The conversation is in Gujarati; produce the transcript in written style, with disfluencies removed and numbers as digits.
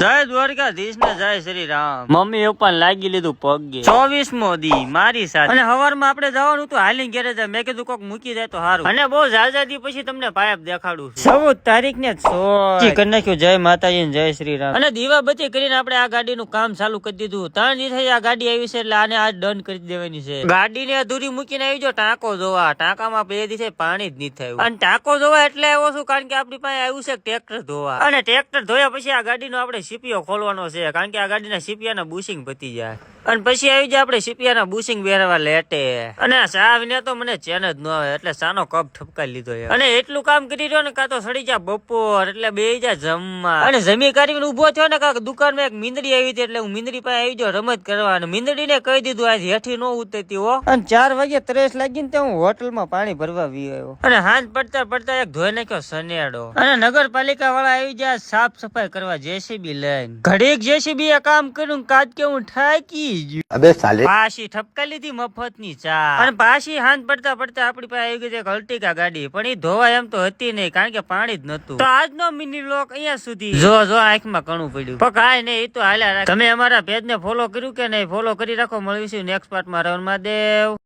જય દ્વારકાધીશ ને જય શ્રી રામ। મમ્મી પપ્પા લાગી લીધું પગે 24મો દી મારી સાથે અને હવારમાં આપણે જવાનું તો હાલીને ઘરે જાય। મેં કીધું કોક મૂકી જાય તો સારું અને બહુ ઝાઝા દી પછી તમને પાઇપ દેખાડું છું। 14 તારીખ ને કરી નાખ્યું। જય માતાજી ને જય શ્રી રામ। અને દીવાબત્તી કરીને આપણે આ ગાડીનું કામ ચાલુ કરી દીધું। 3 દિવસ આ ગાડી આવી છે એટલે આને આજ ડન કરી દેવાની છે। ગાડીને અધૂરી મૂકીને આવી જો ટાંકો જોવા। ટાંકામાં 2 દિવસે પાણી જ નહીં થયું અને ટાંકો જોવા એટલે આવ્યો છું કારણ કે આપણી પાસે આવ્યું છે ટ્રેક્ટર ધોવા અને ટ્રેક્ટર ધોયા પછી આ ગાડીનો આપણે સીપીઓ ખોલવાનો છે કારણ કે આ ગાડીના સીપિયાના બુશિંગ પતી જાય અને પછી આવી જાય આપણે સીપિયાના બુશિંગ બેરવા લેટે અને ચા વિના તો મને ચેન જ ન આવે એટલે ચાનો કપ ઠપકાઈ લીધો અને એટલું કામ કરી રહ્યો ને કાં તો સડી જા બપોર એટલે બે જા જમવા અને જમી કરીને ઉભો થયો ને કાંક દુકાનમાં એક મીંદડી આવી હતી એટલે હું મીંદડી પાસે આવી જાઉં રમત કરવા અને મીંદડીને કહી દીધું આજ હેઠી ન ઉતરતી હો અને 4 વાગે 3 લાગી ને હું હોટલમાં પાણી ભરવા વી આવ્યો અને હાથ પડતા એક ધોઈ નાખ્યો સનેડો અને નગરપાલિકા વાળા આવી જાય સાફ સફાઈ કરવા જેસીબી લઈને ઘડીક જેસીબી એ કામ કર્યું કાજ કે હું ઠાકી અબે સાલે પાછી ઠપકા લીધી મફતની ચા અને પાછી હાથ પડતા આપણી પાસે આવી ગઈ એક અલ્ટિકા ગાડી પણ એ ધોવા એમ તો હતી નહીં કારણ કે પાણી જ નતું તો આજનો મિની વ્લોગ અહીંયા સુધી જો આંખમાં કણું પડ્યું પણ કાંઈ નહીં એ તો હાલ્યા રાખ। તમે અમારા પેજ ને ફોલો કર્યું કે નહીં? ફોલો કરી રાખો। મળીશું નેક્સ્ટ પાર્ટમાં। રવણ મહાદેવ।